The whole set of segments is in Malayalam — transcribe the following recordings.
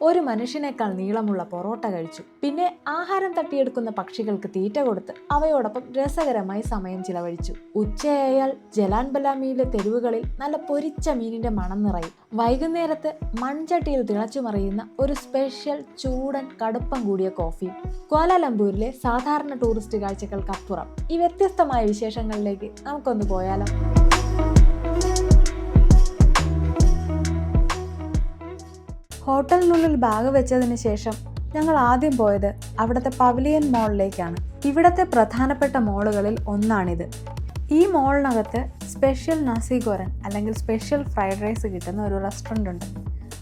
ഒരു മനുഷ്യനേക്കാൾ നീളമുള്ള പൊറോട്ട കഴിച്ചു. പിന്നെ ആഹാരം തട്ടിയെടുക്കുന്ന പക്ഷികൾക്ക് തീറ്റ കൊടുത്ത് അവയോടൊപ്പം രസകരമായി സമയം ചിലവഴിച്ചു. ഉച്ചയായാൽ ജലാൻ ബലാമിയിലെ തെരുവുകളിൽ നല്ല പൊരിച്ച മീനിന്റെ മണം നിറയും. വൈകുന്നേരത്ത് മൺചട്ടിയിൽ തിളച്ചുമറിയുന്ന ഒരു സ്പെഷ്യൽ ചൂടൻ കടുപ്പം കൂടിയ കോഫി. ക്വാലാലംപൂരിലെ സാധാരണ ടൂറിസ്റ്റ് കാഴ്ചകൾക്കപ്പുറം ഈ വ്യത്യസ്തമായ വിശേഷങ്ങളിലേക്ക് നമുക്കൊന്ന് പോയാലോ? ഹോട്ടലിനുള്ളിൽ ബാഗ് വെച്ചതിന് ശേഷം ഞങ്ങൾ ആദ്യം പോയത് അവിടുത്തെ പവലിയൻ മോളിലേക്കാണ്. ഇവിടുത്തെ പ്രധാനപ്പെട്ട മോളുകളിൽ ഒന്നാണിത്. ഈ മോളിനകത്ത് സ്പെഷ്യൽ നസി ഗോരൻ അല്ലെങ്കിൽ സ്പെഷ്യൽ ഫ്രൈഡ് റൈസ് കിട്ടുന്ന ഒരു റെസ്റ്റോറൻ്റ് ഉണ്ട്.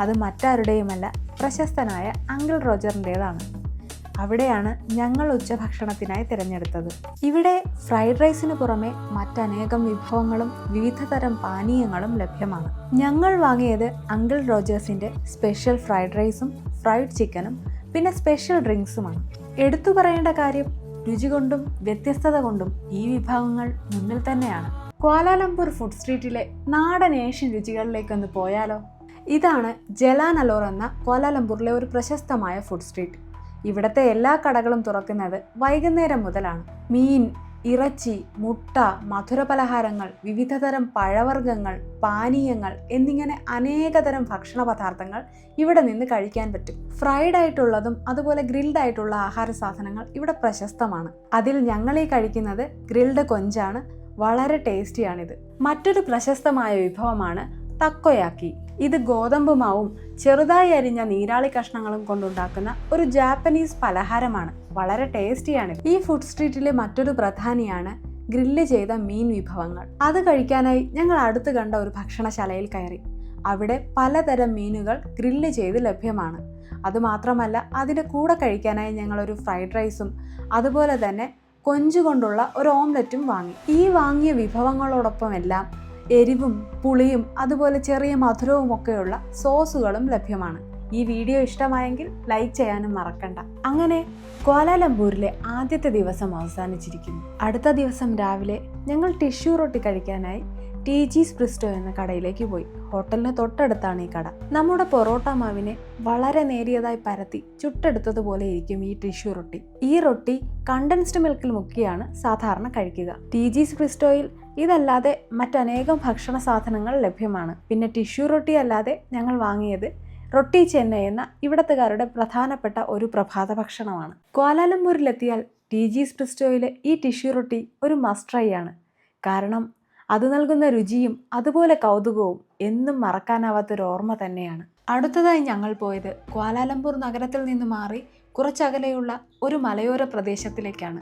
അത് മറ്റാരുടെയുമല്ല, പ്രശസ്തനായ അങ്കിൾ റോജറിൻ്റേതാണ്. അവിടെയാണ് ഞങ്ങൾ ഉച്ചഭക്ഷണത്തിനായി തിരഞ്ഞെടുത്തത്. ഇവിടെ ഫ്രൈഡ് റൈസിന് പുറമെ മറ്റനേകം വിഭവങ്ങളും വിവിധ തരം പാനീയങ്ങളും ലഭ്യമാണ്. ഞങ്ങൾ വാങ്ങിയത് അങ്കിൾ റോജേഴ്സിൻ്റെ സ്പെഷ്യൽ ഫ്രൈഡ് റൈസും ഫ്രൈഡ് ചിക്കനും പിന്നെ സ്പെഷ്യൽ ഡ്രിങ്ക്സുമാണ്. എടുത്തു പറയേണ്ട കാര്യം, രുചി കൊണ്ടും വ്യത്യസ്തത കൊണ്ടും ഈ വിഭവങ്ങൾ മുന്നിൽ തന്നെയാണ്. ക്വാലാലംപൂർ ഫുഡ് സ്ട്രീറ്റിലെ നാടൻ ഏഷ്യൻ രുചികളിലേക്കൊന്ന് പോയാലോ? ഇതാണ് ജലാൻ അലോർ എന്ന ക്വാലാലംപൂരിലെ ഒരു പ്രശസ്തമായ ഫുഡ് സ്ട്രീറ്റ്. ഇവിടുത്തെ എല്ലാ കടകളും തുറക്കുന്നത് വൈകുന്നേരം മുതലാണ്. മീൻ, ഇറച്ചി, മുട്ട, മധുരപലഹാരങ്ങൾ, വിവിധതരം പഴവർഗ്ഗങ്ങൾ, പാനീയങ്ങൾ എന്നിങ്ങനെ അനേകതരം ഭക്ഷണ പദാർത്ഥങ്ങൾ ഇവിടെ നിന്ന് കഴിക്കാൻ പറ്റും. ഫ്രൈഡ് ആയിട്ടുള്ളതും അതുപോലെ ഗ്രിൽഡ് ആയിട്ടുള്ള ആഹാര സാധനങ്ങൾ ഇവിടെ പ്രശസ്തമാണ്. അതിൽ ഞങ്ങൾ ഈ കഴിക്കുന്നത് ഗ്രിൽഡ് കൊഞ്ചാണ്. വളരെ ടേസ്റ്റിയാണിത്. മറ്റൊരു പ്രശസ്തമായ വിഭവമാണ് തക്കോയാക്കി. ഇത് ഗോതമ്പ് മാവും ചെറുതായി അരിഞ്ഞ നീരാളി കഷ്ണങ്ങളും കൊണ്ടുണ്ടാക്കുന്ന ഒരു ജാപ്പനീസ് പലഹാരമാണ്. വളരെ ടേസ്റ്റിയാണ്. ഈ ഫുഡ് സ്ട്രീറ്റിലെ മറ്റൊരു പ്രധാനിയാണ് ഗ്രില്ല് ചെയ്ത മീൻ വിഭവങ്ങൾ. അത് കഴിക്കാനായി ഞങ്ങൾ അടുത്ത് കണ്ട ഒരു ഭക്ഷണശാലയിൽ കയറി. അവിടെ പലതരം മീനുകൾ ഗ്രില്ല് ചെയ്ത് ലഭ്യമാണ്. അതുമാത്രമല്ല, അതിൻ്റെ കൂടെ കഴിക്കാനായി ഞങ്ങളൊരു ഫ്രൈഡ് റൈസും അതുപോലെ തന്നെ കൊഞ്ചു കൊണ്ടുള്ള ഒരു ഓംലെറ്റും വാങ്ങി. ഈ വാങ്ങിയ വിഭവങ്ങളോടൊപ്പമെല്ലാം എരിവും പുളിയും അതുപോലെ ചെറിയ മധുരവും ഒക്കെയുള്ള സോസുകളും ലഭ്യമാണ്. ഈ വീഡിയോ ഇഷ്ടമായെങ്കിൽ ലൈക്ക് ചെയ്യാനും മറക്കണ്ട. അങ്ങനെ ക്വാലാലംപൂരിലെ ആദ്യത്തെ ദിവസം അവസാനിച്ചിരിക്കുന്നു. അടുത്ത ദിവസം രാവിലെ ഞങ്ങൾ ടിഷ്യൂ റൊട്ടി കഴിക്കാനായി ടീജീസ് ബ്രിസ്റ്റോ എന്ന കടയിലേക്ക് പോയി. ഹോട്ടലിന് തൊട്ടടുത്താണ് ഈ കട. നമ്മുടെ പൊറോട്ട മാവിനെ വളരെ നേരിയതായി പരത്തി ചുട്ടെടുത്തതുപോലെ ഇരിക്കും ഈ ടിഷ്യൂ റൊട്ടി. ഈ റൊട്ടി കണ്ടൻസ്ഡ് മിൽക്കിൽ മുക്കിയാണ് സാധാരണ കഴിക്കുക. ടീജീസ് ബ്രിസ്റ്റോയിൽ ഇതല്ലാതെ മറ്റനേകം ഭക്ഷണ സാധനങ്ങൾ ലഭ്യമാണ്. പിന്നെ ടിഷ്യൂ റൊട്ടി അല്ലാതെ ഞങ്ങൾ വാങ്ങിയത് റൊട്ടി ചെന്നൈ എന്ന ഇവിടത്തുകാരുടെ പ്രധാനപ്പെട്ട ഒരു പ്രഭാത ഭക്ഷണമാണ്. ക്വാലാലംപൂരിലെത്തിയാൽ ടീജീസ് ബ്രിസ്റ്റോയിലെ ഈ ടിഷ്യൂ റൊട്ടി ഒരു മസ്റ്റ് ട്രൈ ആണ്. കാരണം അത് നൽകുന്ന രുചിയും അതുപോലെ കൗതുകവും എന്നും മറക്കാനാവാത്തൊരു ഓർമ്മ തന്നെയാണ്. അടുത്തതായി ഞങ്ങൾ പോയത് ക്വാലാലംപൂർ നഗരത്തിൽ നിന്ന് മാറി കുറച്ചകലെയുള്ള ഒരു മലയോര പ്രദേശത്തിലേക്കാണ്.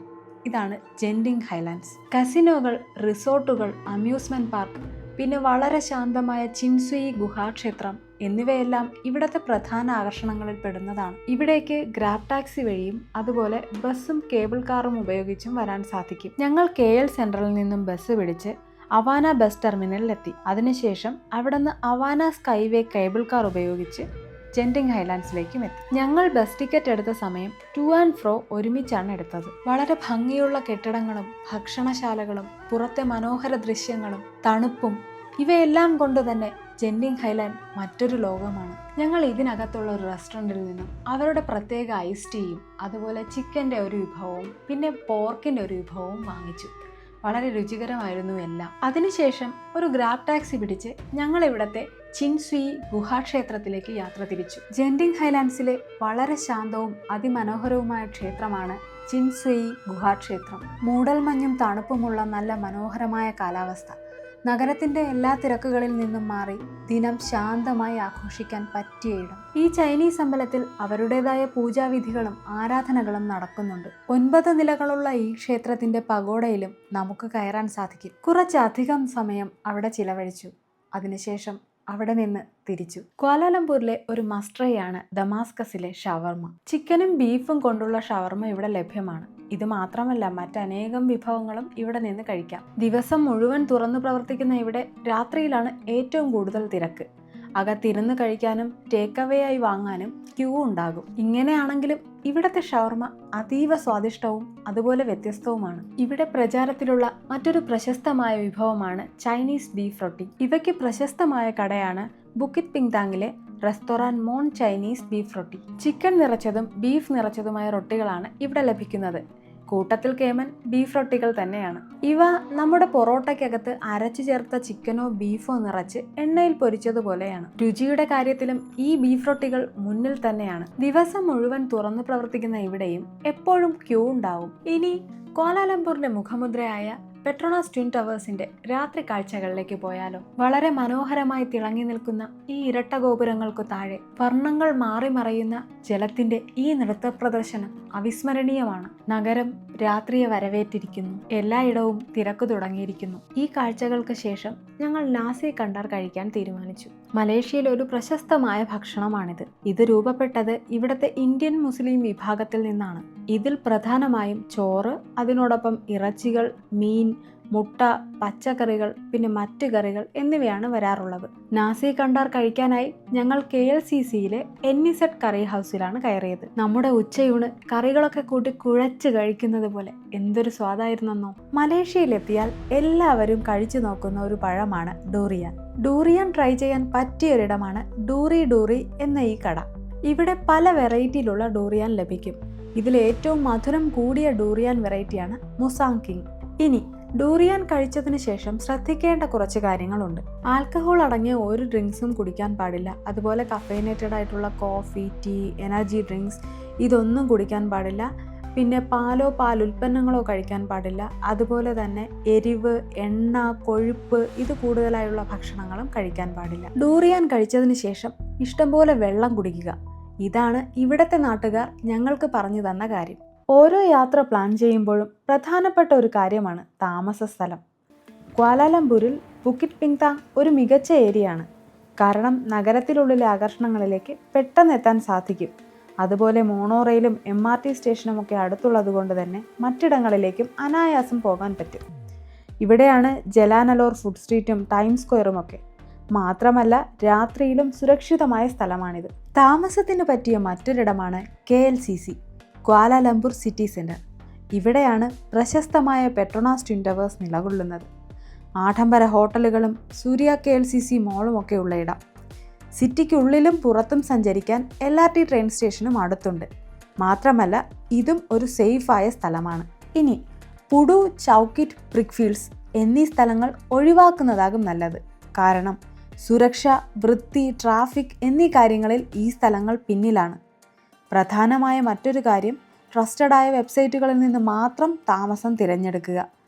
ഇതാണ് ജെൻഡിങ് ഹൈലാൻഡ്സ്. കസിനോകൾ, റിസോർട്ടുകൾ, അമ്യൂസ്മെന്റ് പാർക്ക്, പിന്നെ വളരെ ശാന്തമായ ചിൻസുയി ഗുഹാക്ഷേത്രം എന്നിവയെല്ലാം ഇവിടുത്തെ പ്രധാന ആകർഷണങ്ങളിൽ പെടുന്നതാണ്. ഇവിടേക്ക് ഗ്രാബ് ടാക്സി വഴിയും അതുപോലെ ബസ്സും കേബിൾ കാറും ഉപയോഗിച്ചും വരാൻ സാധിക്കും. ഞങ്ങൾ KL സെൻട്രലിൽ നിന്നും ബസ് പിടിച്ച് അവാന ബസ് ടെർമിനലിലെത്തി. അതിനുശേഷം അവിടുന്ന് അവാന സ്കൈവേ കേബിൾ കാർ ഉപയോഗിച്ച് ജെൻഡിങ് ഹൈലാൻഡ്സിലേക്കും എത്തി. ഞങ്ങൾ ബസ് ടിക്കറ്റ് എടുത്ത സമയം ടു ആൻഡ് ഫ്രോ ഒരുമിച്ചാണ് എടുത്തത്. വളരെ ഭംഗിയുള്ള കെട്ടിടങ്ങളും ഭക്ഷണശാലകളും പുറത്തെ മനോഹര ദൃശ്യങ്ങളും തണുപ്പും ഇവയെല്ലാം കൊണ്ട് തന്നെ ജെൻഡിങ് ഹൈലാൻഡ് മറ്റൊരു ലോകമാണ്. ഞങ്ങൾ ഇതിനകത്തുള്ള ഒരു റെസ്റ്റോറൻറ്റിൽ നിന്നും അവരുടെ പ്രത്യേക ഐസ് ടീയും അതുപോലെ ചിക്കൻ്റെ ഒരു വിഭവവും പിന്നെ പോർക്കിൻ്റെ ഒരു വിഭവവും വാങ്ങിച്ചു. വളരെ രുചികരമായിരുന്നു എല്ലാം. അതിനുശേഷം ഒരു ഗ്രാബ് ടാക്സി പിടിച്ച് ഞങ്ങൾ ഇവിടത്തെ ചിൻസുയി ഗുഹാക്ഷേത്രത്തിലേക്ക് യാത്ര തിരിച്ചു. ജെൻഡിങ് ഹൈലാൻഡ്സിലെ വളരെ ശാന്തവും അതിമനോഹരവുമായ ക്ഷേത്രമാണ് ചിൻസുയി ഗുഹാക്ഷേത്രം. മൂടൽമഞ്ഞും തണുപ്പുമുള്ള നല്ല മനോഹരമായ കാലാവസ്ഥ, നഗരത്തിന്റെ എല്ലാ തിരക്കുകളിൽ നിന്നും മാറി ദിനം ശാന്തമായി ആഘോഷിക്കാൻ പറ്റിയ ഇടം. ഈ ചൈനീസ് അമ്പലത്തിൽ അവരുടേതായ പൂജാവിധികളും ആരാധനകളും നടക്കുന്നുണ്ട്. 9 നിലകളുള്ള ഈ ക്ഷേത്രത്തിന്റെ പഗോഡയിലും നമുക്ക് കയറാൻ സാധിക്കും. കുറച്ചധികം സമയം അവിടെ ചിലവഴിച്ചു. അതിനുശേഷം അവിടെ നിന്ന് തിരിച്ചു. ക്വാലാലംപൂരിലെ ഒരു മസ്റ്റ് ട്രൈ ആണ് ദമാസ്കസിലെ ഷവർമ. ചിക്കനും ബീഫും കൊണ്ടുള്ള ഷവർമ ഇവിടെ ലഭ്യമാണ്. ഇത് മാത്രമല്ല, മറ്റനേകം വിഭവങ്ങളും ഇവിടെ നിന്ന് കഴിക്കാം. ദിവസം മുഴുവൻ തുറന്നു പ്രവർത്തിക്കുന്ന ഇവിടെ രാത്രിയിലാണ് ഏറ്റവും കൂടുതൽ തിരക്ക്. അകത്തിരുന്ന് കഴിക്കാനും ടേക്ക് അവേ ആയി വാങ്ങാനും ക്യൂ ഉണ്ടാകും. ഇങ്ങനെയാണെങ്കിലും ഇവിടത്തെ ഷവർമ അതീവ സ്വാദിഷ്ടവും അതുപോലെ വ്യത്യസ്തവുമാണ്. ഇവിടെ പ്രചാരത്തിലുള്ള മറ്റൊരു പ്രശസ്തമായ വിഭവമാണ് ചൈനീസ് ബീഫ് റൊട്ടി. ഇവയ്ക്ക് പ്രശസ്തമായ കടയാണ് ബുക്കിറ്റ് പിങ്താങ്ങിലെ റെസ്റ്റോറന്റ് മോൺ ചൈനീസ് ബീഫ് റൊട്ടി. ചിക്കൻ നിറച്ചതും ബീഫ് നിറച്ചതുമായ റൊട്ടികളാണ് ഇവിടെ ലഭിക്കുന്നത്. കൂട്ടത്തിൽ കേമൻ ബീഫ് റൊട്ടികൾ തന്നെയാണ്. ഇവ നമ്മുടെ പൊറോട്ടയ്ക്കകത്ത് അരച്ചു ചേർത്ത ചിക്കനോ ബീഫോ നിറച്ച് എണ്ണയിൽ പൊരിച്ചതുപോലെയാണ്. രുചിയുടെ കാര്യത്തിലും ഈ ബീഫ് റൊട്ടികൾ മുന്നിൽ തന്നെയാണ്. ദിവസം മുഴുവൻ തുറന്നു പ്രവർത്തിക്കുന്ന ഇവിടെയും എപ്പോഴും ക്യൂ ഉണ്ടാവും. ഇനി ക്വാലാലംപൂരിന്റെ മുഖമുദ്രയായ പെട്രോണാസ് ട്വിൻ ടവേഴ്സിന്റെ രാത്രി കാഴ്ചകളിലേക്ക് പോയാലോ? വളരെ മനോഹരമായി തിളങ്ങി നിൽക്കുന്ന ഈ ഇരട്ട ഗോപുരങ്ങൾക്കു താഴെ വർണ്ണങ്ങൾ മാറി മറയുന്ന ജലത്തിന്റെ ഈ നൃത്ത പ്രദർശനം അവിസ്മരണീയമാണ്. നഗരം രാത്രിയെ വരവേറ്റിരിക്കുന്നു. എല്ലായിടവും തിരക്ക് തുടങ്ങിയിരിക്കുന്നു. ഈ കാഴ്ചകൾക്ക് ശേഷം ഞങ്ങൾ നാസി കണ്ടാർ കഴിക്കാൻ തീരുമാനിച്ചു. മലേഷ്യയിലെ ഒരു പ്രശസ്തമായ ഭക്ഷണമാണിത്. ഇത് രൂപപ്പെട്ടത് ഇവിടുത്തെ ഇന്ത്യൻ മുസ്ലിം വിഭാഗത്തിൽ നിന്നാണ്. ഇതിൽ പ്രധാനമായും ചോറ്, അതിനോടൊപ്പം ഇറച്ചികൾ, മീൻ, മുട്ട, പച്ചക്കറികൾ, പിന്നെ മറ്റു കറികൾ എന്നിവയാണ് വരാറുള്ളത്. നാസി കണ്ടാർ കഴിക്കാനായി ഞങ്ങൾ KLCCയിലെ NEZ കറി ഹൗസിലാണ് കയറിയത്. നമ്മുടെ ഉച്ചയൂണ് കറികളൊക്കെ കൂട്ടി കുഴച്ച് കഴിക്കുന്നത് പോലെ എന്തൊരു സ്വാദായിരുന്നെന്നോ. മലേഷ്യയിലെത്തിയാൽ എല്ലാവരും കഴിച്ചു നോക്കുന്ന ഒരു പഴമാണ് ഡൂറിയാൻ. ഡൂറിയാൻ ട്രൈ ചെയ്യാൻ പറ്റിയൊരിടമാണ് ഡൂറി എന്ന ഈ കട. ഇവിടെ പല വെറൈറ്റിയിലുള്ള ഡൂറിയാൻ ലഭിക്കും. ഇതിൽ ഏറ്റവും മധുരം കൂടിയ ഡൂറിയാൻ വെറൈറ്റിയാണ് മുസാങ് കിങ്. ഇനി ഡൂറിയാൻ കഴിച്ചതിന് ശേഷം ശ്രദ്ധിക്കേണ്ട കുറച്ച് കാര്യങ്ങളുണ്ട്. ആൽക്കഹോൾ അടങ്ങിയ ഒരു ഡ്രിങ്ക്സും കുടിക്കാൻ പാടില്ല. അതുപോലെ കഫൈനേറ്റഡ് ആയിട്ടുള്ള കോഫി, ടീ, എനർജി ഡ്രിങ്ക്സ് ഇതൊന്നും കുടിക്കാൻ പാടില്ല. പിന്നെ പാലുൽപ്പന്നങ്ങളോ കഴിക്കാൻ പാടില്ല. അതുപോലെ തന്നെ എരിവ്, എണ്ണ, കൊഴുപ്പ് ഇത് കൂടുതലായുള്ള ഭക്ഷണങ്ങളും കഴിക്കാൻ പാടില്ല. ഡൂറിയാൻ കഴിച്ചതിന് ശേഷം ഇഷ്ടംപോലെ വെള്ളം കുടിക്കുക. ഇതാണ് ഇവിടുത്തെ നാട്ടുകാർ ഞങ്ങൾക്ക് പറഞ്ഞു തന്ന കാര്യം. ഓരോ യാത്ര പ്ലാൻ ചെയ്യുമ്പോഴും പ്രധാനപ്പെട്ട ഒരു കാര്യമാണ് താമസ സ്ഥലം. ക്വാലാലംപൂരിൽ ബുക്കിറ്റ് പിങ്താങ് ഒരു മികച്ച ഏരിയയാണ്. കാരണം നഗരത്തിലുള്ളിലെ ആകർഷണങ്ങളിലേക്ക് പെട്ടെന്ന് എത്താൻ സാധിക്കും. അതുപോലെ മോണോറെയിലും MRT സ്റ്റേഷനും ഒക്കെ അടുത്തുള്ളത് കൊണ്ട് തന്നെ മറ്റിടങ്ങളിലേക്കും അനായാസം പോകാൻ പറ്റും. ഇവിടെയാണ് ജലാനലോർ ഫുഡ് സ്ട്രീറ്റും ടൈം സ്ക്വയറും ഒക്കെ. മാത്രമല്ല രാത്രിയിലും സുരക്ഷിതമായ സ്ഥലമാണിത്. താമസത്തിന് പറ്റിയ മറ്റൊരിടമാണ് KLCC, ക്വാലാലംപൂർ സിറ്റി സെൻറ്റർ. ഇവിടെയാണ് പ്രശസ്തമായ പെട്രോണാസ് ട്വിൻ ടവേഴ്സ് നിലകൊള്ളുന്നത്. ആഡംബര ഹോട്ടലുകളും സൂര്യ KLCC മോളും ഒക്കെ ഉള്ള ഇടം. സിറ്റിക്കുള്ളിലും പുറത്തും സഞ്ചരിക്കാൻ LRT ട്രെയിൻ സ്റ്റേഷനും അടുത്തുണ്ട്. മാത്രമല്ല ഇതും ഒരു സേഫായ സ്ഥലമാണ്. ഇനി പുഡു, ചൗക്കിറ്റ്, ബ്രിക്ക്ഫീൽഡ്സ് എന്നീ സ്ഥലങ്ങൾ ഒഴിവാക്കുന്നതാകും നല്ലത്. കാരണം സുരക്ഷ, വൃത്തി, ട്രാഫിക് എന്നീ കാര്യങ്ങളിൽ ഈ സ്ഥലങ്ങൾ പിന്നിലാണ്. പ്രധാനമായ മറ്റൊരു കാര്യം ട്രസ്റ്റഡായ വെബ്സൈറ്റുകളിൽ നിന്ന് മാത്രം താമസം തിരഞ്ഞെടുക്കുക.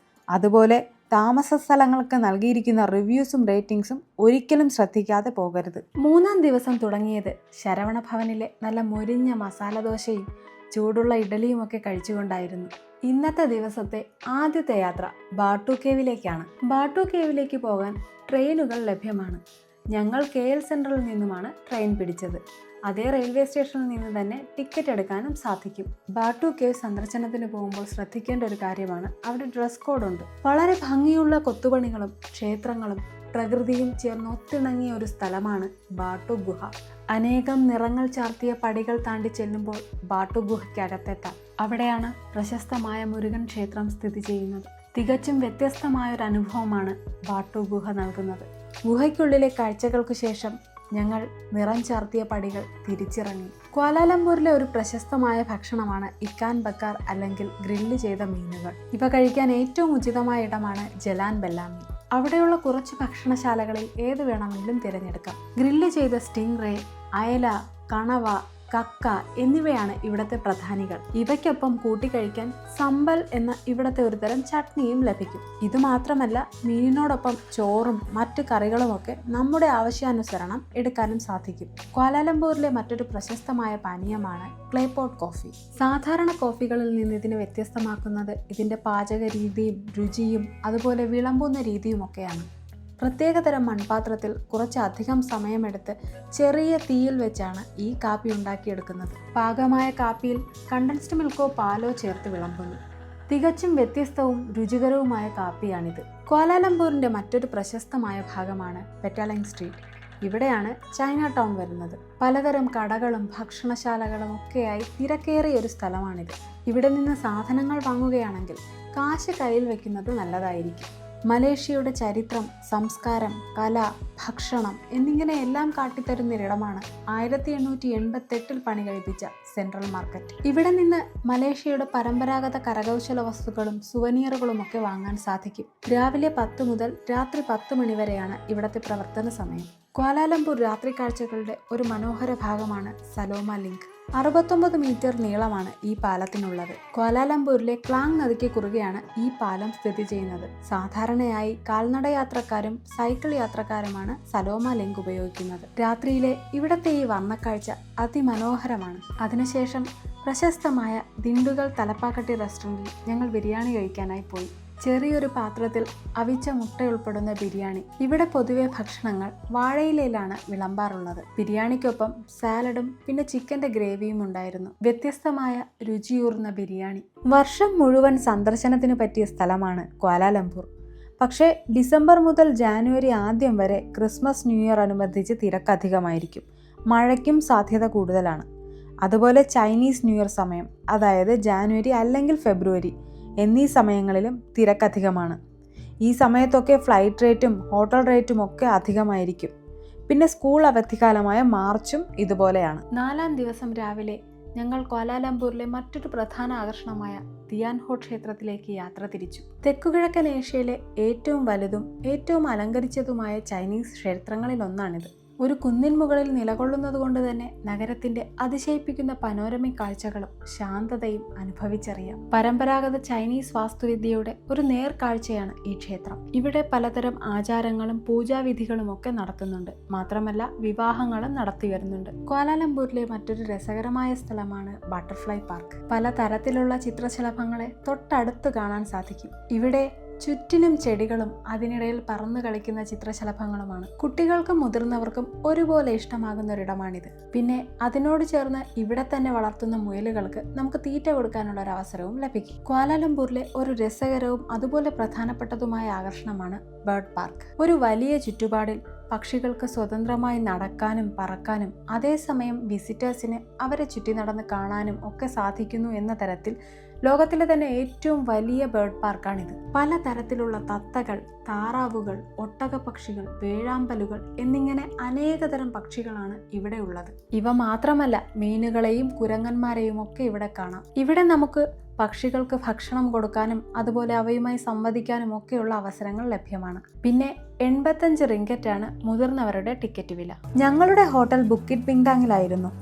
അതുപോലെ താമസ സ്ഥലങ്ങൾക്ക് നൽകിയിരിക്കുന്ന റിവ്യൂസും റേറ്റിംഗ്സും ഒരിക്കലും ശ്രദ്ധിക്കാതെ പോകരുത്. 3-ാം ദിവസം തുടങ്ങിയത് ശരവണ ഭവനിലെ നല്ല മൊരിഞ്ഞ മസാല ദോശയും ചൂടുള്ള ഇഡലിയും ഒക്കെ കഴിച്ചുകൊണ്ടായിരുന്നു. ഇന്നത്തെ ദിവസത്തെ ആദ്യത്തെ യാത്ര ബാട്ടു കേവിലേക്കാണ്. ബാട്ടു കേവിലേക്ക് പോകാൻ ട്രെയിനുകൾ ലഭ്യമാണ്. ഞങ്ങൾ KL സെൻട്രലിൽ നിന്നുമാണ് ട്രെയിൻ പിടിച്ചത്. അതേ റെയിൽവേ സ്റ്റേഷനിൽ നിന്ന് തന്നെ ടിക്കറ്റ് എടുക്കാനും സാധിക്കും. ബാട്ടു കേവ് സന്ദർശനത്തിന് പോകുമ്പോൾ ശ്രദ്ധിക്കേണ്ട ഒരു കാര്യമാണ് അവിടെ ഡ്രസ് കോഡ് ഉണ്ട്. വളരെ ഭംഗിയുള്ള കൊത്തുപണികളും ക്ഷേത്രങ്ങളും പ്രകൃതിയും ചേർന്ന് ഒത്തിണങ്ങിയ ഒരു സ്ഥലമാണ് ബാട്ടു ഗുഹ. അനേകം നിറങ്ങൾ ചാർത്തിയ പടികൾ താണ്ടി ചെല്ലുമ്പോൾ ബാട്ടു ഗുഹയ്ക്കകത്തെത്താം. അവിടെയാണ് പ്രശസ്തമായ മുരുകൻ ക്ഷേത്രം സ്ഥിതി ചെയ്യുന്നത്. തികച്ചും വ്യത്യസ്തമായൊരു അനുഭവമാണ് ബാട്ടു ഗുഹ നൽകുന്നത്. ഗുഹയ്ക്കുള്ളിലെ കാഴ്ചകൾക്ക് ശേഷം ഞങ്ങൾ നിറം ചാർത്തിയ പടികൾ തിരിച്ചിറങ്ങി. ക്വാലാലംപൂരിലെ ഒരു പ്രശസ്തമായ ഭക്ഷണമാണ് ഇക്കാൻ ബക്കാർ അല്ലെങ്കിൽ ഗ്രില്ല് ചെയ്ത മീനുകൾ. ഇവ കഴിക്കാൻ ഏറ്റവും ഉചിതമായ ഇടമാണ് ജലാൻ ബെല്ലാമി. അവിടെയുള്ള കുറച്ച് ഭക്ഷണശാലകളിൽ ഏത് വേണമെങ്കിലും തിരഞ്ഞെടുക്കാം. ഗ്രില്ല് ചെയ്ത സ്റ്റിംഗ് റേ, അയല, കണവ, കക്ക എന്നിവയാണ് ഇവിടുത്തെ പ്രധാനികൾ. ഇവയ്ക്കൊപ്പം കൂട്ടിക്കഴിക്കാൻ സമ്പൽ എന്ന ഇവിടുത്തെ ഒരു തരം ചട്നിയും ലഭിക്കും. ഇതുമാത്രമല്ല മീനിനോടൊപ്പം ചോറും മറ്റു കറികളുമൊക്കെ നമ്മുടെ ആവശ്യാനുസരണം എടുക്കാനും സാധിക്കും. ക്വാലാലംപൂരിലെ മറ്റൊരു പ്രശസ്തമായ പാനീയമാണ് ക്ലേപോട്ട് കോഫി. സാധാരണ കോഫികളിൽ നിന്ന് ഇതിനെ വ്യത്യസ്തമാക്കുന്നത് ഇതിൻ്റെ പാചക രീതിയും രുചിയും അതുപോലെ വിളമ്പുന്ന രീതിയുമൊക്കെയാണ്. പ്രത്യേകതരം മൺപാത്രത്തിൽ കുറച്ചധികം സമയമെടുത്ത് ചെറിയ തീയിൽ വെച്ചാണ് ഈ കാപ്പി ഉണ്ടാക്കിയെടുക്കുന്നത്. പാകമായ കാപ്പിയിൽ കണ്ടൻസ്ഡ് മിൽക്കോ പാലോ ചേർത്ത് വിളമ്പുന്നു. തികച്ചും വ്യത്യസ്തവും രുചികരവുമായ കാപ്പിയാണിത്. ക്വാലാലംപൂരിൻ്റെ മറ്റൊരു പ്രശസ്തമായ ഭാഗമാണ് പെറ്റാലിംഗ് സ്ട്രീറ്റ്. ഇവിടെയാണ് ചൈന ടൗൺ വരുന്നത്. പലതരം കടകളും ഭക്ഷണശാലകളും ഒക്കെയായി തിരക്കേറിയ ഒരു സ്ഥലമാണിത്. ഇവിടെ നിന്ന് സാധനങ്ങൾ വാങ്ങുകയാണെങ്കിൽ കാശ് കയ്യിൽ വെക്കുന്നത് നല്ലതായിരിക്കും. മലേഷ്യയുടെ ചരിത്രം, സംസ്കാരം, കല, ഭക്ഷണം എന്നിങ്ങനെ എല്ലാം കാട്ടിത്തരുന്നൊരിടമാണ് 1888 പണി കഴിപ്പിച്ച സെൻട്രൽ മാർക്കറ്റ്. ഇവിടെ നിന്ന് മലേഷ്യയുടെ പരമ്പരാഗത കരകൗശല വസ്തുക്കളും സുവനീറുകളും ഒക്കെ വാങ്ങാൻ സാധിക്കും. രാവിലെ 10 മുതൽ രാത്രി 10 മണി വരെയാണ് ഇവിടത്തെ പ്രവർത്തന സമയം. ക്വാലാലംപൂർ രാത്രി കാഴ്ചകളുടെ ഒരു മനോഹര ഭാഗമാണ് സലോമ ലിങ്ക്. 69 മീറ്റർ നീളമാണ് ഈ പാലത്തിനുള്ളത്. ക്വാലാലംപൂരിലെ ക്ലാങ് നദിക്ക് കുറുകെയാണ് ഈ പാലം സ്ഥിതി ചെയ്യുന്നത്. സാധാരണയായി കാൽനട യാത്രക്കാരും സൈക്കിൾ യാത്രക്കാരുമാണ് സലോമ ലിങ്ക് ഉപയോഗിക്കുന്നത്. രാത്രിയിലെ ഇവിടത്തെ ഈ വർണ്ണക്കാഴ്ച അതിമനോഹരമാണ്. അതിനുശേഷം പ്രശസ്തമായ ദിണ്ടുഗൽ തലപ്പാക്കട്ടി റെസ്റ്റോറൻറ്റിൽ ഞങ്ങൾ ബിരിയാണി കഴിക്കാനായി പോയി. ചെറിയൊരു പാത്രത്തിൽ അവിച്ച മുട്ടയുൾപ്പെടുന്ന ബിരിയാണി. ഇവിടെ പൊതുവെ ഭക്ഷണങ്ങൾ വാഴയിലയിലാണ് വിളമ്പാറുള്ളത്. ബിരിയാണിക്കൊപ്പം സാലഡും പിന്നെ ചിക്കൻ്റെ ഗ്രേവിയും ഉണ്ടായിരുന്നു. വ്യത്യസ്തമായ രുചിയൂർന്ന ബിരിയാണി. വർഷം മുഴുവൻ സന്ദർശനത്തിന് പറ്റിയ സ്ഥലമാണ് ക്വാലാലംപൂർ. പക്ഷേ ഡിസംബർ മുതൽ ജാനുവരി ആദ്യം വരെ ക്രിസ്മസ്, ന്യൂ ഇയർ അനുബന്ധിച്ച് തിരക്കധികമായിരിക്കും. മഴയ്ക്കും സാധ്യത കൂടുതലാണ്. അതുപോലെ ചൈനീസ് ന്യൂ ഇയർ സമയം, അതായത് ജാനുവരി അല്ലെങ്കിൽ ഫെബ്രുവരി എന്നീ സമയങ്ങളിലും തിരക്കധികമാണ്. ഈ സമയത്തൊക്കെ ഫ്ലൈറ്റ് റേറ്റും ഹോട്ടൽ റേറ്റും ഒക്കെ അധികമായിരിക്കും. പിന്നെ സ്കൂൾ അവധിക്കാലമായ മാർച്ചും ഇതുപോലെയാണ്. 4-ാം ദിവസം രാവിലെ ഞങ്ങൾ ക്വാലാലംപൂരിലെ മറ്റൊരു പ്രധാന ആകർഷണമായ തിയാൻഹോ ക്ഷേത്രത്തിലേക്ക് യാത്ര തിരിച്ചു. തെക്കുകിഴക്കൻ ഏഷ്യയിലെ ഏറ്റവും വലുതും ഏറ്റവും അലങ്കരിച്ചതുമായ ചൈനീസ് ക്ഷേത്രങ്ങളിലൊന്നാണിത്. ഒരു കുന്നിൻ മുകളിൽ നിലകൊള്ളുന്നത് കൊണ്ട് തന്നെ നഗരത്തിന്റെ അതിശയിപ്പിക്കുന്ന പനോരമിക് കാഴ്ചകളും ശാന്തതയും അനുഭവിച്ചറിയാം. പരമ്പരാഗത ചൈനീസ് വാസ്തുവിദ്യയുടെ ഒരു നേർക്കാഴ്ചയാണ് ഈ ക്ഷേത്രം. ഇവിടെ പലതരം ആചാരങ്ങളും പൂജാവിധികളും ഒക്കെ നടത്തുന്നുണ്ട്. മാത്രമല്ല വിവാഹങ്ങളും നടത്തി വരുന്നുണ്ട്. ക്വാലാലംപൂരിലെ മറ്റൊരു രസകരമായ സ്ഥലമാണ് ബട്ടർഫ്ലൈ പാർക്ക്. പലതരത്തിലുള്ള ചിത്രശലഭങ്ങളെ തൊട്ടടുത്ത് കാണാൻ സാധിക്കും. ഇവിടെ ചുറ്റിനും ചെടികളും അതിനിടയിൽ പറന്നു കളിക്കുന്ന ചിത്രശലഭങ്ങളുമാണ്. കുട്ടികൾക്കും മുതിർന്നവർക്കും ഒരുപോലെ ഇഷ്ടമാകുന്ന ഒരിടമാണിത്. പിന്നെ അതിനോട് ചേർന്ന് ഇവിടെ തന്നെ വളർത്തുന്ന മുയലുകൾക്ക് നമുക്ക് തീറ്റ കൊടുക്കാനുള്ള ഒരു അവസരവും ലഭിക്കും. ക്വാലാലംപൂരിലെ ഒരു രസകരവും അതുപോലെ പ്രധാനപ്പെട്ടതുമായ ആകർഷണമാണ് ബേർഡ് പാർക്ക്. ഒരു വലിയ ചുറ്റുപാടിൽ പക്ഷികൾക്ക് സ്വതന്ത്രമായി നടക്കാനും പറക്കാനും അതേസമയം വിസിറ്റേഴ്സിന് അവരെ ചുറ്റി നടന്ന് കാണാനും ഒക്കെ സാധിക്കുന്നു എന്ന തരത്തിൽ ലോകത്തിലെ തന്നെ ഏറ്റവും വലിയ ബേർഡ് പാർക്കാണിത്. പലതരത്തിലുള്ള തത്തകൾ, താറാവുകൾ, ഒട്ടകപ്പക്ഷികൾ, വേഴാമ്പലുകൾ എന്നിങ്ങനെ അനേകതരം പക്ഷികളാണ് ഇവിടെ ഉള്ളത്. ഇവ മാത്രമല്ല, മീനുകളെയും കുരങ്ങന്മാരെയും ഒക്കെ ഇവിടെ കാണാം. ഇവിടെ നമുക്ക് പക്ഷികൾക്ക് ഭക്ഷണം കൊടുക്കാനും അതുപോലെ അവയുമായി സംവദിക്കാനും ഒക്കെയുള്ള അവസരങ്ങൾ ലഭ്യമാണ്. പിന്നെ 85 റിങ്കറ്റാണ് മുതിർന്നവരുടെ ടിക്കറ്റ് വില. ഞങ്ങളുടെ ഹോട്ടൽ ബുക്കിറ്റ് പിങ്ടാങ്ങിലായിരുന്നു.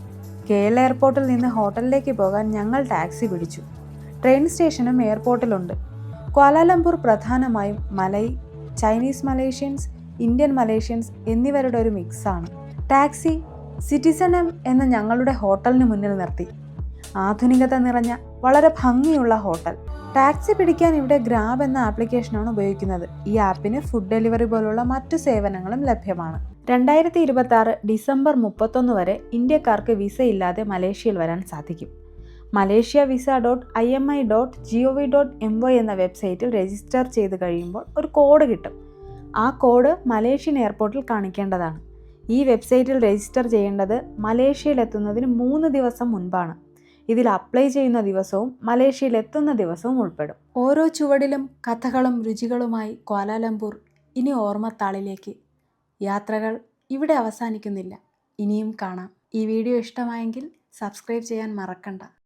KL എയർപോർട്ടിൽ നിന്ന് ഹോട്ടലിലേക്ക് പോകാൻ ഞങ്ങൾ ടാക്സി പിടിച്ചു. ട്രെയിൻ സ്റ്റേഷനും എയർപോർട്ടിലുണ്ട്. ക്വാലാലംപൂർ പ്രധാനമായും Malay, Chinese Malaysians, Indian Malaysians എന്നിവരുടെ ഒരു മിക്സാണ്. ടാക്സി സിറ്റിസൺ M എന്ന ഞങ്ങളുടെ ഹോട്ടലിന് മുന്നിൽ നിർത്തി. ആധുനികത നിറഞ്ഞ വളരെ ഭംഗിയുള്ള ഹോട്ടൽ. ടാക്സി പിടിക്കാൻ ഇവിടെ ഗ്രാബ് എന്ന ആപ്ലിക്കേഷനാണ് ഉപയോഗിക്കുന്നത്. ഈ ആപ്പിന് ഫുഡ് ഡെലിവറി പോലുള്ള മറ്റു സേവനങ്ങളും ലഭ്യമാണ്. 2026 ഡിസംബർ 31 വരെ ഇന്ത്യക്കാർക്ക് വിസ ഇല്ലാതെ മലേഷ്യയിൽ വരാൻ സാധിക്കും. malaysiavisa.imi.gov.my എന്ന വെബ്സൈറ്റിൽ രജിസ്റ്റർ ചെയ്ത് കഴിയുമ്പോൾ ഒരു കോഡ് കിട്ടും. ആ കോഡ് മലേഷ്യൻ എയർപോർട്ടിൽ കാണിക്കേണ്ടതാണ്. ഈ വെബ്സൈറ്റിൽ രജിസ്റ്റർ ചെയ്യേണ്ടത് മലേഷ്യയിലെത്തുന്നതിന് 3 ദിവസം മുൻപാണ്. ഇതിൽ അപ്ലൈ ചെയ്യുന്ന ദിവസവും മലേഷ്യയിൽ എത്തുന്ന ദിവസവും ഉൾപ്പെടും. ഓരോ ചുവടിലും കഥകളും രുചികളുമായി ക്വാലാലംപൂർ ഇനി ഓർമ്മത്താളിലേക്ക്. യാത്രകൾ ഇവിടെ അവസാനിക്കുന്നില്ല. ഇനിയും കാണാം. ഈ വീഡിയോ ഇഷ്ടമായെങ്കിൽ സബ്സ്ക്രൈബ് ചെയ്യാൻ മറക്കണ്ട.